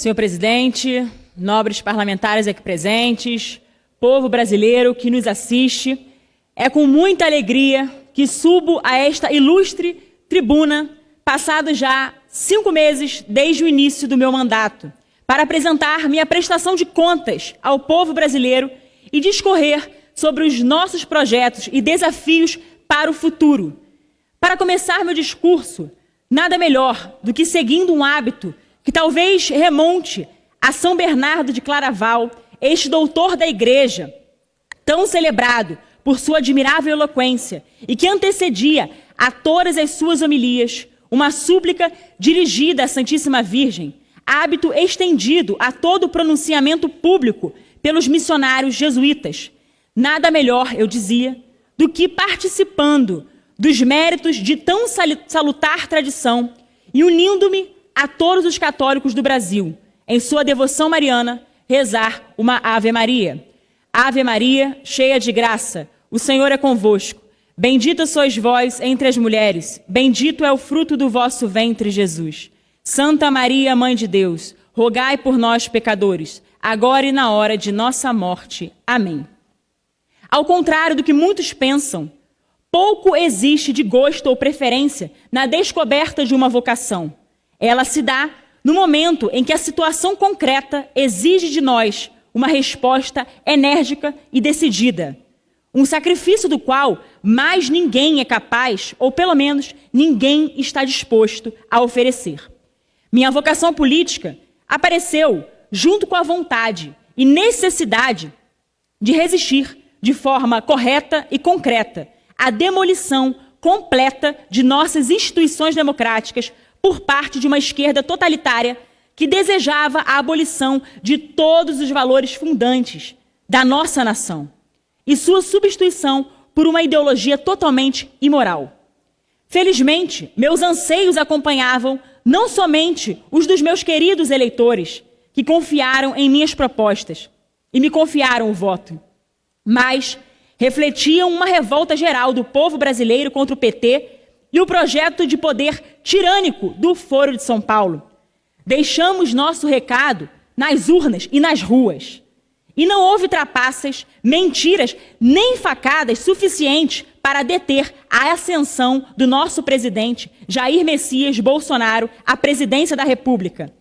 Senhor presidente, nobres parlamentares aqui presentes, povo brasileiro que nos assiste, é com muita alegria que subo a esta ilustre tribuna, passados já 5 meses desde o início do meu mandato, para apresentar minha prestação de contas ao povo brasileiro e discorrer sobre os nossos projetos e desafios para o futuro. Para começar meu discurso, nada melhor do que seguindo um hábito que talvez remonte a São Bernardo de Claraval, este doutor da Igreja, tão celebrado por sua admirável eloquência e que antecedia a todas as suas homilias uma súplica dirigida à Santíssima Virgem, hábito estendido a todo o pronunciamento público pelos missionários jesuítas. Nada melhor, eu dizia, do que participando dos méritos de tão salutar tradição e unindo-me a todos os católicos do Brasil, em sua devoção mariana, rezar uma Ave Maria. Ave Maria, cheia de graça, o Senhor é convosco. Bendita sois vós entre as mulheres, bendito é o fruto do vosso ventre, Jesus. Santa Maria, Mãe de Deus, rogai por nós, pecadores, agora e na hora de nossa morte. Amém. Ao contrário do que muitos pensam, pouco existe de gosto ou preferência na descoberta de uma vocação. Ela se dá no momento em que a situação concreta exige de nós uma resposta enérgica e decidida. Um sacrifício do qual mais ninguém é capaz, ou pelo menos ninguém está disposto a oferecer. Minha vocação política apareceu junto com a vontade e necessidade de resistir de forma correta e concreta à demolição completa de nossas instituições democráticas por parte de uma esquerda totalitária que desejava a abolição de todos os valores fundantes da nossa nação e sua substituição por uma ideologia totalmente imoral. Felizmente, meus anseios acompanhavam não somente os dos meus queridos eleitores, que confiaram em minhas propostas e me confiaram o voto, mas refletiam uma revolta geral do povo brasileiro contra o PT e o projeto de poder tirânico do Foro de São Paulo. Deixamos nosso recado nas urnas e nas ruas. E não houve trapaças, mentiras, nem facadas suficientes para deter a ascensão do nosso presidente Jair Messias Bolsonaro à presidência da República.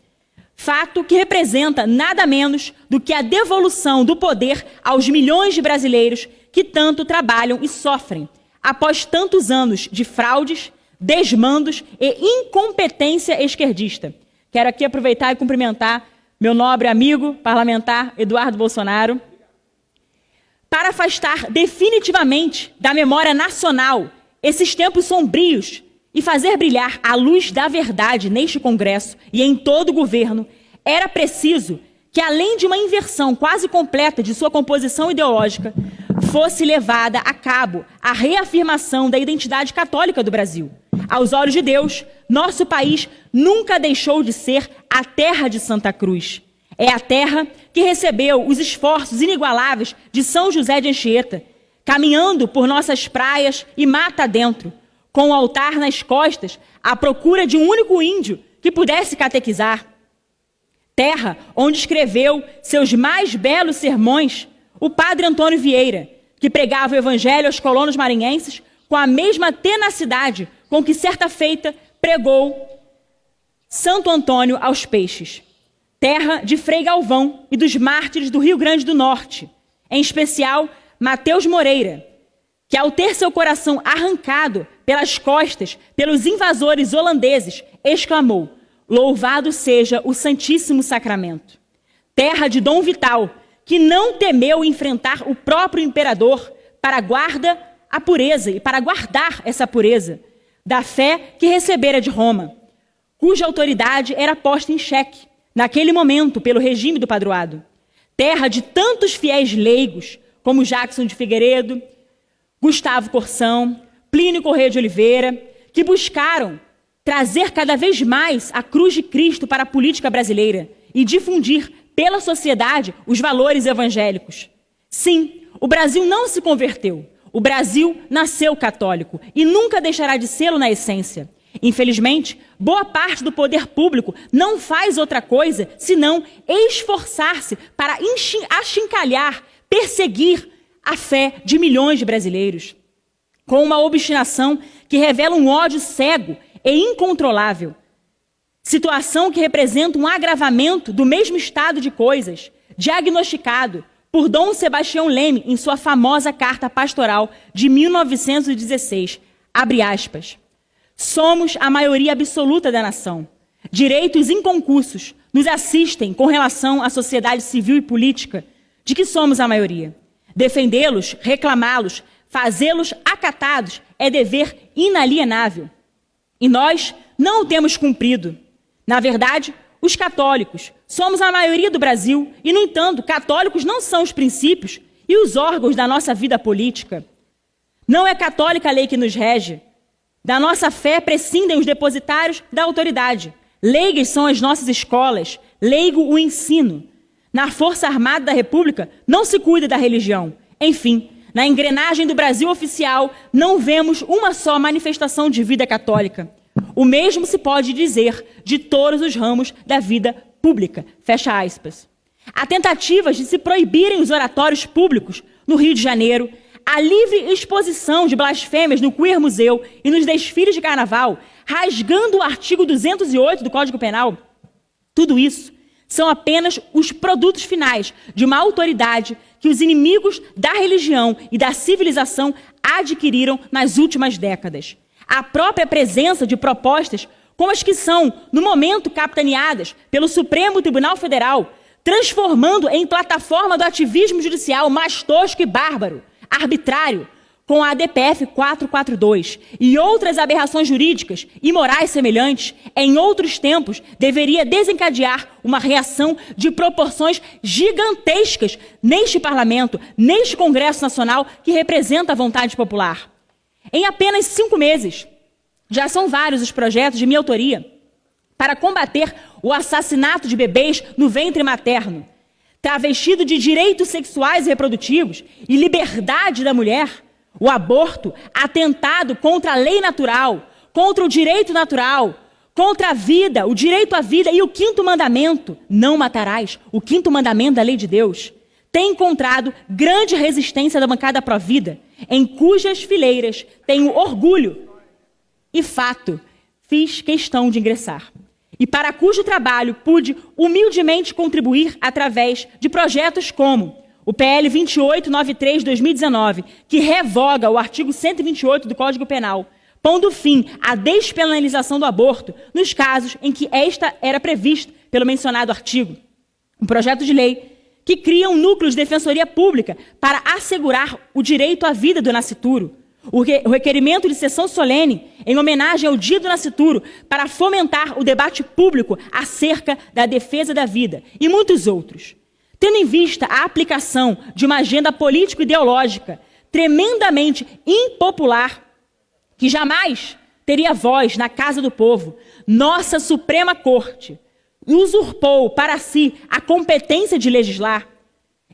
Fato que representa nada menos do que a devolução do poder aos milhões de brasileiros que tanto trabalham e sofrem após tantos anos de fraudes, desmandos e incompetência esquerdista. Quero aqui aproveitar e cumprimentar meu nobre amigo parlamentar Eduardo Bolsonaro, para afastar definitivamente da memória nacional esses tempos sombrios e fazer brilhar a luz da verdade neste Congresso e em todo o governo. Era preciso que, além de uma inversão quase completa de sua composição ideológica, fosse levada a cabo a reafirmação da identidade católica do Brasil. Aos olhos de Deus, nosso país nunca deixou de ser a terra de Santa Cruz. É a terra que recebeu os esforços inigualáveis de São José de Anchieta, caminhando por nossas praias e mata adentro, com o altar nas costas, à procura de um único índio que pudesse catequizar. Terra onde escreveu seus mais belos sermões o padre Antônio Vieira, que pregava o evangelho aos colonos maranhenses com a mesma tenacidade com que certa feita pregou Santo Antônio aos peixes. Terra de Frei Galvão e dos mártires do Rio Grande do Norte, em especial Mateus Moreira, que ao ter seu coração arrancado pelas costas pelos invasores holandeses, exclamou: "Louvado seja o Santíssimo Sacramento". Terra de Dom Vital, que não temeu enfrentar o próprio imperador para guardar essa pureza da fé que recebera de Roma, cuja autoridade era posta em xeque, naquele momento, pelo regime do padroado. Terra de tantos fiéis leigos, como Jackson de Figueiredo, Gustavo Corsão, Plínio Corrêa de Oliveira, que buscaram trazer cada vez mais a cruz de Cristo para a política brasileira e difundir pela sociedade os valores evangélicos. Sim, o Brasil não se converteu. O Brasil nasceu católico e nunca deixará de sê-lo na essência. Infelizmente, boa parte do poder público não faz outra coisa senão esforçar-se para achincalhar, perseguir a fé de milhões de brasileiros, com uma obstinação que revela um ódio cego e incontrolável. Situação que representa um agravamento do mesmo estado de coisas, diagnosticado por Dom Sebastião Leme em sua famosa Carta Pastoral de 1916. Abre aspas. Somos a maioria absoluta da nação. Direitos inconcussos nos assistem com relação à sociedade civil e política, de que somos a maioria. Defendê-los, reclamá-los, fazê-los acatados é dever inalienável. E nós não o temos cumprido. Na verdade, os católicos somos a maioria do Brasil e, no entanto, católicos não são os princípios e os órgãos da nossa vida política. Não é católica a lei que nos rege. Da nossa fé prescindem os depositários da autoridade. Leigas são as nossas escolas, leigo o ensino. Na Força Armada da República não se cuida da religião. Enfim, na engrenagem do Brasil oficial não vemos uma só manifestação de vida católica. O mesmo se pode dizer de todos os ramos da vida pública. Fecha aspas. Há tentativas de se proibirem os oratórios públicos no Rio de Janeiro, a livre exposição de blasfêmias no Queer Museu e nos desfiles de carnaval, rasgando o artigo 208 do Código Penal. Tudo isso são apenas os produtos finais de uma autoridade que os inimigos da religião e da civilização adquiriram nas últimas décadas. A própria presença de propostas como as que são, no momento, capitaneadas pelo Supremo Tribunal Federal, transformando em plataforma do ativismo judicial mais tosco e bárbaro, arbitrário, com a ADPF 442 e outras aberrações jurídicas e morais semelhantes, em outros tempos, deveria desencadear uma reação de proporções gigantescas neste Parlamento, neste Congresso Nacional que representa a vontade popular. Em apenas 5 meses, já são vários os projetos de minha autoria para combater o assassinato de bebês no ventre materno, travestido de direitos sexuais e reprodutivos e liberdade da mulher, o aborto, atentado contra a lei natural, contra o direito natural, contra a vida, o direito à vida e o 5º mandamento, não matarás, o 5º mandamento da lei de Deus, tem encontrado grande resistência da bancada pró-vida, em cujas fileiras tenho orgulho e fato fiz questão de ingressar. E para cujo trabalho pude humildemente contribuir através de projetos como o PL 2893/2019, que revoga o artigo 128 do Código Penal, pondo fim à despenalização do aborto nos casos em que esta era prevista pelo mencionado artigo. Um projeto de lei que cria um núcleo de defensoria pública para assegurar o direito à vida do nascituro, o requerimento de sessão solene em homenagem ao Dia do Nascituro para fomentar o debate público acerca da defesa da vida e muitos outros. Tendo em vista a aplicação de uma agenda político-ideológica tremendamente impopular, que jamais teria voz na casa do povo, nossa Suprema Corte usurpou para si a competência de legislar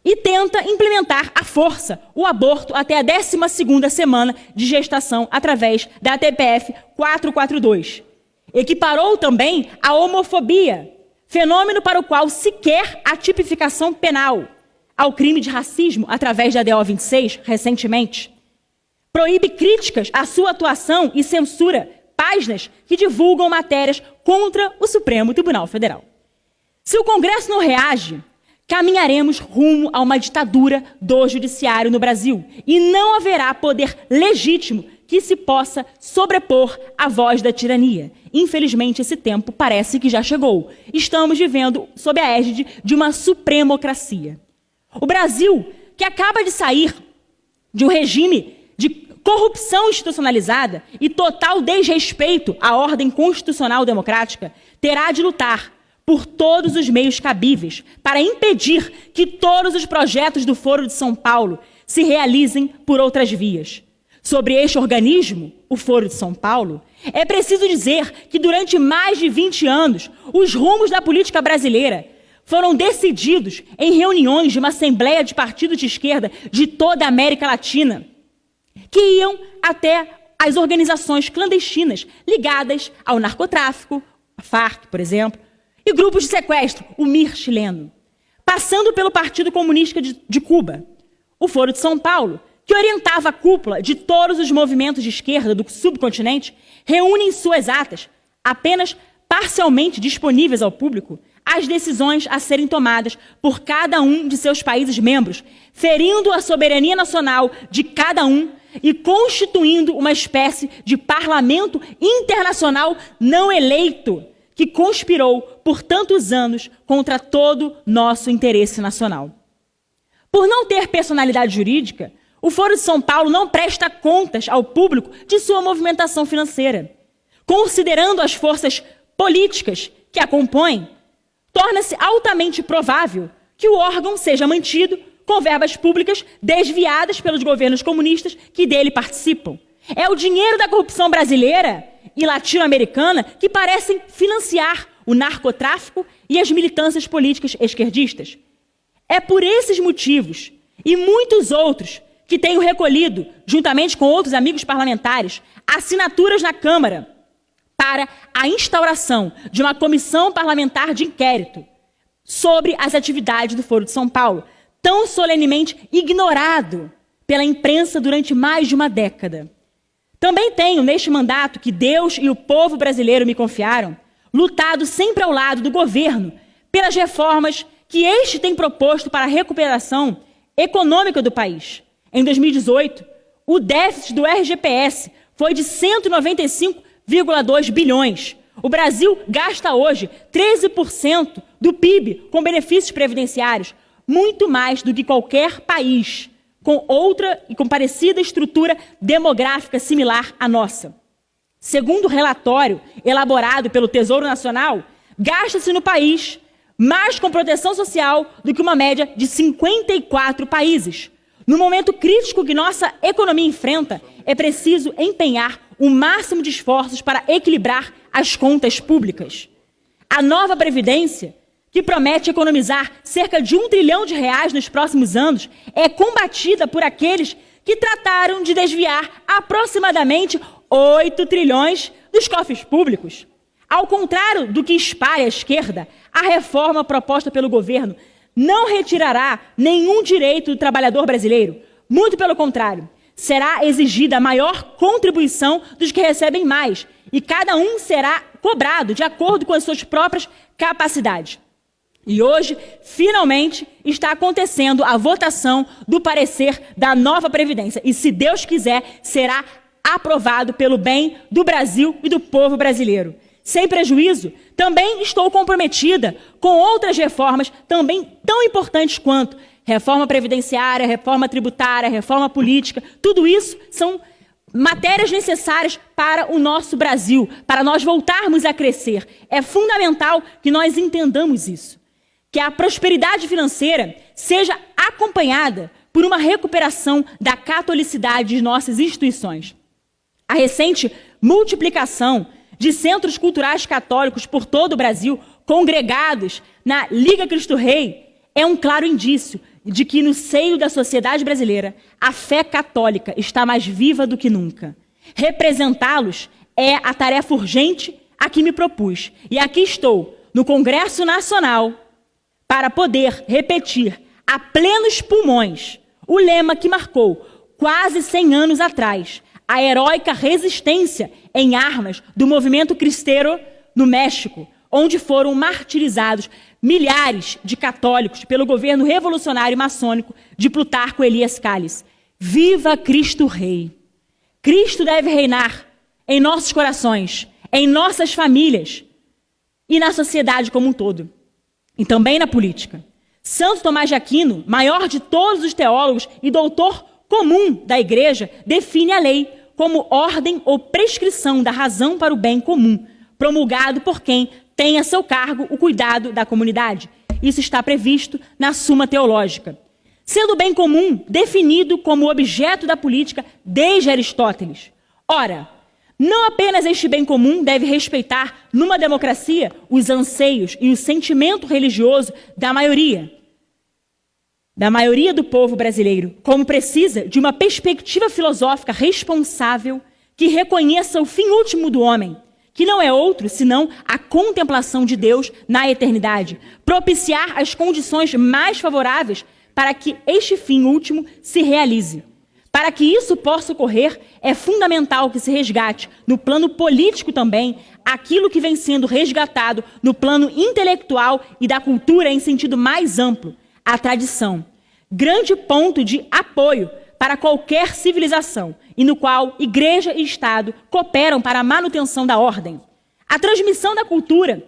e tenta implementar à força o aborto até a 12ª semana de gestação através da ATPF 442. Equiparou também a homofobia, fenômeno para o qual sequer a tipificação penal, ao crime de racismo através da DO 26, recentemente. Proíbe críticas à sua atuação e censura páginas que divulgam matérias contra o Supremo Tribunal Federal. Se o Congresso não reage, caminharemos rumo a uma ditadura do judiciário no Brasil e não haverá poder legítimo que se possa sobrepor à voz da tirania. Infelizmente, esse tempo parece que já chegou. Estamos vivendo sob a égide de uma supremocracia. O Brasil, que acaba de sair de um regime de corrupção institucionalizada e total desrespeito à ordem constitucional democrática, terá de lutar por todos os meios cabíveis para impedir que todos os projetos do Foro de São Paulo se realizem por outras vias. Sobre este organismo, o Foro de São Paulo, é preciso dizer que durante mais de 20 anos, os rumos da política brasileira foram decididos em reuniões de uma assembleia de partidos de esquerda de toda a América Latina, que iam até às organizações clandestinas ligadas ao narcotráfico, a Farc, por exemplo, e grupos de sequestro, o MIR chileno, passando pelo Partido Comunista de Cuba, o Foro de São Paulo, que orientava a cúpula de todos os movimentos de esquerda do subcontinente, reúne em suas atas, apenas parcialmente disponíveis ao público, as decisões a serem tomadas por cada um de seus países membros, ferindo a soberania nacional de cada um e constituindo uma espécie de parlamento internacional não eleito que conspirou por tantos anos contra todo nosso interesse nacional. Por não ter personalidade jurídica, o Foro de São Paulo não presta contas ao público de sua movimentação financeira. Considerando as forças políticas que a compõem, torna-se altamente provável que o órgão seja mantido com verbas públicas desviadas pelos governos comunistas que dele participam. É o dinheiro da corrupção brasileira e latino-americana que parecem financiar o narcotráfico e as militâncias políticas esquerdistas. É por esses motivos e muitos outros que tenho recolhido, juntamente com outros amigos parlamentares, assinaturas na Câmara para a instauração de uma comissão parlamentar de inquérito sobre as atividades do Foro de São Paulo, tão solenemente ignorado pela imprensa durante mais de uma década. Também tenho, neste mandato que Deus e o povo brasileiro me confiaram, lutado sempre ao lado do governo pelas reformas que este tem proposto para a recuperação econômica do país. Em 2018, o déficit do RGPS foi de 195,2 bilhões. O Brasil gasta hoje 13% do PIB com benefícios previdenciários, muito mais do que qualquer país com outra e com parecida estrutura demográfica similar à nossa. Segundo o relatório elaborado pelo Tesouro Nacional, gasta-se no país mais com proteção social do que uma média de 54 países. No momento crítico que nossa economia enfrenta, é preciso empenhar o máximo de esforços para equilibrar as contas públicas. A nova Previdência, que promete economizar cerca de R$1 trilhão nos próximos anos, é combatida por aqueles que trataram de desviar aproximadamente 8 trilhões dos cofres públicos. Ao contrário do que espalha a esquerda, a reforma proposta pelo governo não retirará nenhum direito do trabalhador brasileiro. Muito pelo contrário, será exigida a maior contribuição dos que recebem mais, e cada um será cobrado de acordo com as suas próprias capacidades. E hoje, finalmente, está acontecendo a votação do parecer da nova Previdência. E, se Deus quiser, será aprovado pelo bem do Brasil e do povo brasileiro. Sem prejuízo, também estou comprometida com outras reformas também tão importantes quanto reforma previdenciária, reforma tributária, reforma política. Tudo isso são matérias necessárias para o nosso Brasil, para nós voltarmos a crescer. É fundamental que nós entendamos isso. Que a prosperidade financeira seja acompanhada por uma recuperação da catolicidade de nossas instituições. A recente multiplicação de centros culturais católicos por todo o Brasil, congregados na Liga Cristo Rei, é um claro indício de que no seio da sociedade brasileira a fé católica está mais viva do que nunca. Representá-los é a tarefa urgente a que me propus. E aqui estou, no Congresso Nacional, para poder repetir a plenos pulmões o lema que marcou, quase 100 anos atrás, a heróica resistência em armas do movimento cristero no México, onde foram martirizados milhares de católicos pelo governo revolucionário maçônico de Plutarco Elias Calles. Viva Cristo Rei! Cristo deve reinar em nossos corações, em nossas famílias e na sociedade como um todo, e também na política. Santo Tomás de Aquino, maior de todos os teólogos e doutor comum da Igreja, define a lei como ordem ou prescrição da razão para o bem comum, promulgado por quem tem a seu cargo o cuidado da comunidade. Isso está previsto na Suma Teológica. Sendo o bem comum definido como objeto da política desde Aristóteles. Ora, não apenas este bem comum deve respeitar, numa democracia, os anseios e o sentimento religioso da maioria do povo brasileiro, como precisa de uma perspectiva filosófica responsável que reconheça o fim último do homem, que não é outro senão a contemplação de Deus na eternidade, propiciar as condições mais favoráveis para que este fim último se realize. Para que isso possa ocorrer, é fundamental que se resgate, no plano político também, aquilo que vem sendo resgatado no plano intelectual e da cultura em sentido mais amplo, a tradição. Grande ponto de apoio para qualquer civilização e no qual Igreja e Estado cooperam para a manutenção da ordem. A transmissão da cultura,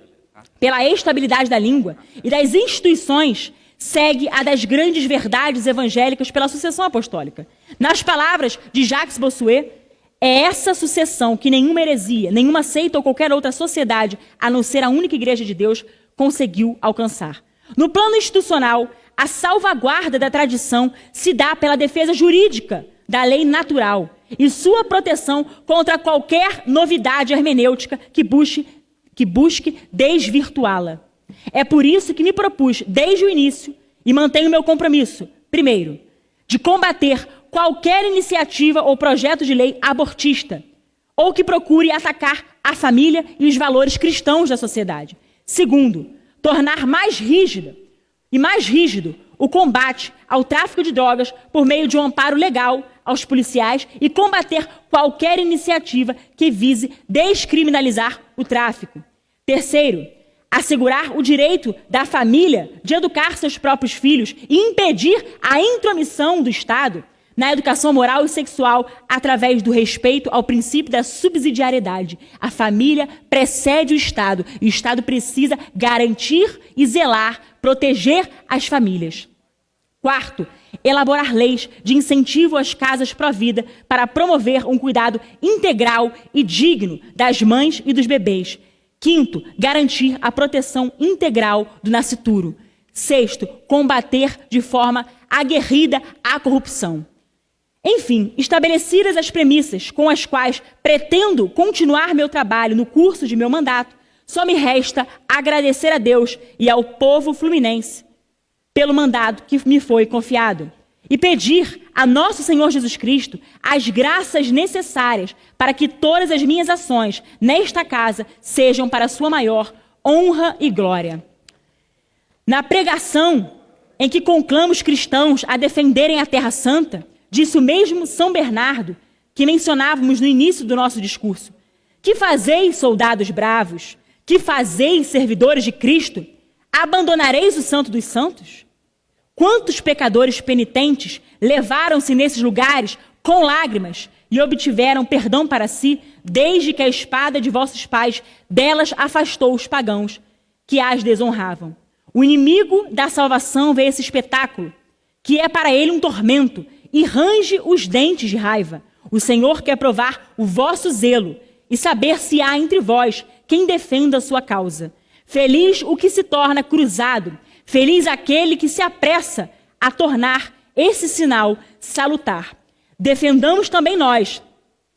pela estabilidade da língua e das instituições, segue a das grandes verdades evangélicas pela sucessão apostólica. Nas palavras de Jacques Bossuet, é essa sucessão que nenhuma heresia, nenhuma seita ou qualquer outra sociedade, a não ser a única Igreja de Deus, conseguiu alcançar. No plano institucional, a salvaguarda da tradição se dá pela defesa jurídica da lei natural e sua proteção contra qualquer novidade hermenêutica que busque desvirtuá-la. É por isso que me propus, desde o início, e mantenho meu compromisso, primeiro, de combater qualquer iniciativa ou projeto de lei abortista, ou que procure atacar a família e os valores cristãos da sociedade. Segundo, tornar mais rígido o combate ao tráfico de drogas por meio de um amparo legal aos policiais e combater qualquer iniciativa que vise descriminalizar o tráfico. Terceiro, assegurar o direito da família de educar seus próprios filhos e impedir a intromissão do Estado na educação moral e sexual através do respeito ao princípio da subsidiariedade. A família precede o Estado e o Estado precisa garantir e zelar, proteger as famílias. Quarto, elaborar leis de incentivo às casas pró-vida para promover um cuidado integral e digno das mães e dos bebês. Quinto, garantir a proteção integral do nascituro. Sexto, combater de forma aguerrida a corrupção. Enfim, estabelecidas as premissas com as quais pretendo continuar meu trabalho no curso de meu mandato, só me resta agradecer a Deus e ao povo fluminense pelo mandato que me foi confiado e pedir a nosso Senhor Jesus Cristo as graças necessárias para que todas as minhas ações nesta casa sejam para a sua maior honra e glória. Na pregação em que conclamo os cristãos a defenderem a Terra Santa, disse o mesmo São Bernardo, que mencionávamos no início do nosso discurso: que fazeis, soldados bravos? Que fazeis, servidores de Cristo? Abandonareis o Santo dos Santos? Quantos pecadores penitentes levaram-se nesses lugares com lágrimas e obtiveram perdão para si, desde que a espada de vossos pais delas afastou os pagãos que as desonravam? O inimigo da salvação vê esse espetáculo, que é para ele um tormento, e range os dentes de raiva. O Senhor quer provar o vosso zelo e saber se há entre vós quem defenda a sua causa. Feliz o que se torna cruzado, feliz aquele que se apressa a tornar esse sinal salutar. Defendamos também nós,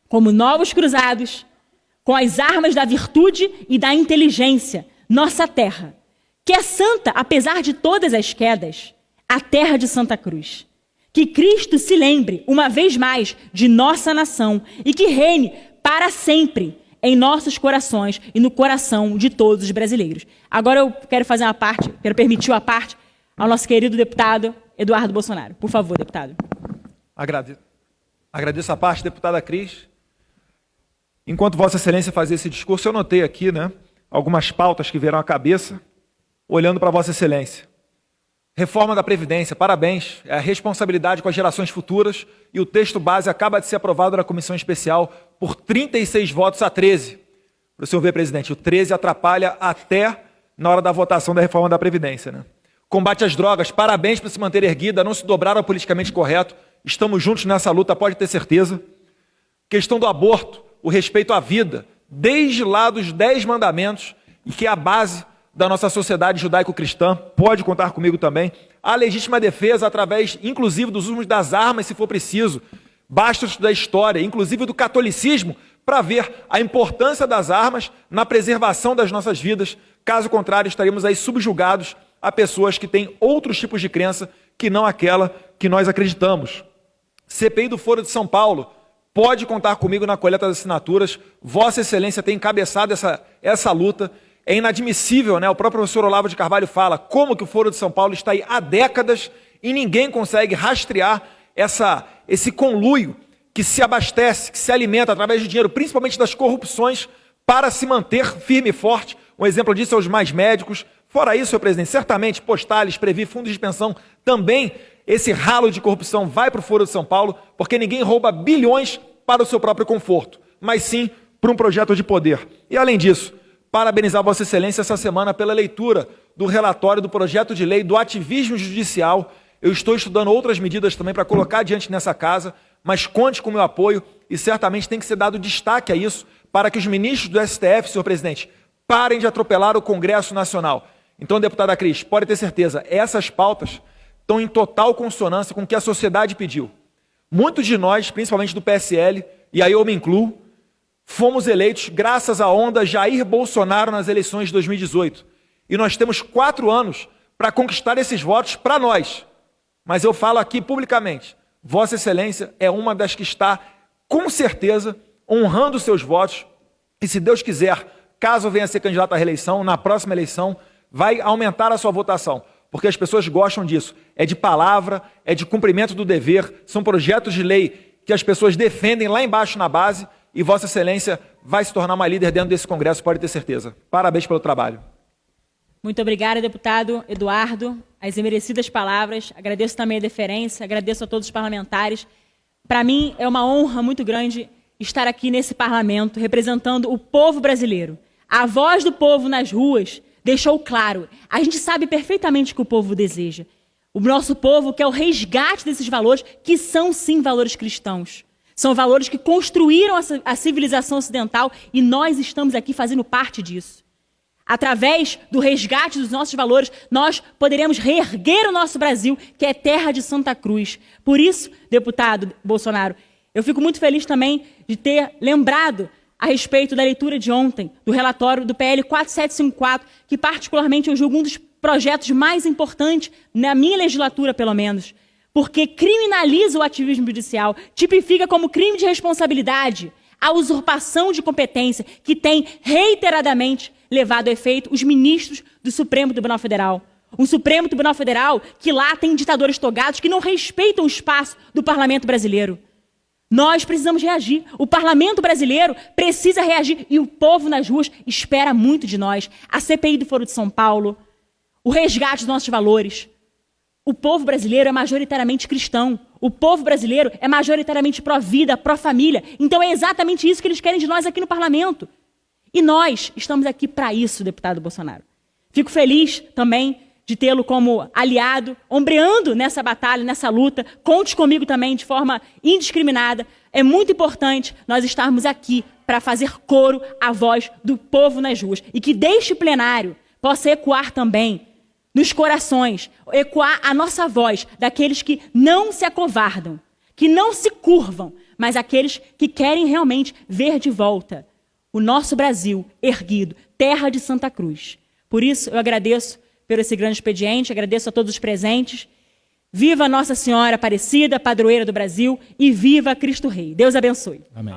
como novos cruzados, com as armas da virtude e da inteligência, nossa terra, que é santa apesar de todas as quedas, a terra de Santa Cruz. Que Cristo se lembre, uma vez mais, de nossa nação e que reine para sempre em nossos corações e no coração de todos os brasileiros. Agora eu quero fazer uma parte, quero permitir uma parte ao nosso querido deputado Eduardo Bolsonaro. Por favor, deputado. Agradeço a parte, deputada Cris. Enquanto Vossa Excelência fazia esse discurso, eu notei aqui, algumas pautas que vieram à cabeça, olhando para Vossa Excelência. Reforma da Previdência, parabéns, é a responsabilidade com as gerações futuras e o texto base acaba de ser aprovado na Comissão Especial por 36 votos a 13. Para o senhor ver, presidente, o 13 atrapalha até na hora da votação da reforma da Previdência. Combate às drogas, parabéns por se manter erguida, não se dobrar ao politicamente correto, estamos juntos nessa luta, pode ter certeza. Questão do aborto, o respeito à vida, desde lá dos 10 mandamentos, e que é a base da nossa sociedade judaico-cristã, pode contar comigo também. A legítima defesa, através, inclusive, dos usos das armas, se for preciso. Basta estudar a história, inclusive do catolicismo, para ver a importância das armas na preservação das nossas vidas. Caso contrário, estaremos aí subjugados a pessoas que têm outros tipos de crença que não aquela que nós acreditamos. CPI do Foro de São Paulo, pode contar comigo na coleta das assinaturas. Vossa Excelência tem encabeçado essa luta. É inadmissível, né? O próprio professor Olavo de Carvalho fala como que o Foro de São Paulo está aí há décadas e ninguém consegue rastrear esse conluio que se abastece, que se alimenta através de dinheiro, principalmente das corrupções, para se manter firme e forte. Um exemplo disso é os mais médicos. Fora isso, senhor presidente, certamente postales, Previ, fundos de pensão, também esse ralo de corrupção vai para o Foro de São Paulo, porque ninguém rouba bilhões para o seu próprio conforto, mas sim para um projeto de poder. E além disso, parabenizar Vossa Excelência essa semana pela leitura do relatório do projeto de lei do ativismo judicial. Eu estou estudando outras medidas também para colocar adiante nessa casa, mas conte com o meu apoio e certamente tem que ser dado destaque a isso para que os ministros do STF, senhor presidente, parem de atropelar o Congresso Nacional. Então, deputada Cris, pode ter certeza, essas pautas estão em total consonância com o que a sociedade pediu. Muitos de nós, principalmente do PSL, e aí eu me incluo, fomos eleitos graças à onda Jair Bolsonaro nas eleições de 2018. E nós temos 4 anos para conquistar esses votos para nós. Mas eu falo aqui publicamente, Vossa Excelência é uma das que está, com certeza, honrando seus votos. E se Deus quiser, caso venha a ser candidato à reeleição, na próxima eleição, vai aumentar a sua votação. Porque as pessoas gostam disso. É de palavra, é de cumprimento do dever, são projetos de lei que as pessoas defendem lá embaixo na base e Vossa Excelência vai se tornar uma líder dentro desse Congresso, pode ter certeza. Parabéns pelo trabalho. Muito obrigada, deputado Eduardo. As merecidas palavras. Agradeço também a deferência, agradeço a todos os parlamentares. Para mim é uma honra muito grande estar aqui nesse parlamento representando o povo brasileiro. A voz do povo nas ruas deixou claro. A gente sabe perfeitamente o que o povo deseja. O nosso povo quer o resgate desses valores, que são sim valores cristãos. São valores que construíram a civilização ocidental e nós estamos aqui fazendo parte disso. Através do resgate dos nossos valores, nós poderemos reerguer o nosso Brasil, que é terra de Santa Cruz. Por isso, deputado Bolsonaro, eu fico muito feliz também de ter lembrado a respeito da leitura de ontem, do relatório do PL 4754, que particularmente eu julgo um dos projetos mais importantes, na minha legislatura pelo menos, porque criminaliza o ativismo judicial, tipifica como crime de responsabilidade a usurpação de competência que tem reiteradamente levado a efeito os ministros do Supremo Tribunal Federal. Um Supremo Tribunal Federal que lá tem ditadores togados que não respeitam o espaço do parlamento brasileiro. Nós precisamos reagir. O parlamento brasileiro precisa reagir e o povo nas ruas espera muito de nós. A CPI do Foro de São Paulo, o resgate dos nossos valores. O povo brasileiro é majoritariamente cristão. O povo brasileiro é majoritariamente pró-vida, pró-família. Então é exatamente isso que eles querem de nós aqui no parlamento. E nós estamos aqui para isso, deputado Bolsonaro. Fico feliz também de tê-lo como aliado, ombreando nessa batalha, nessa luta. Conte comigo também de forma indiscriminada. É muito importante nós estarmos aqui para fazer coro à voz do povo nas ruas. E que deste plenário possa ecoar também nos corações, ecoar a nossa voz daqueles que não se acovardam, que não se curvam, mas aqueles que querem realmente ver de volta o nosso Brasil erguido, terra de Santa Cruz. Por isso, eu agradeço por esse grande expediente, agradeço a todos os presentes. Viva Nossa Senhora Aparecida, padroeira do Brasil, e viva Cristo Rei. Deus abençoe. Amém.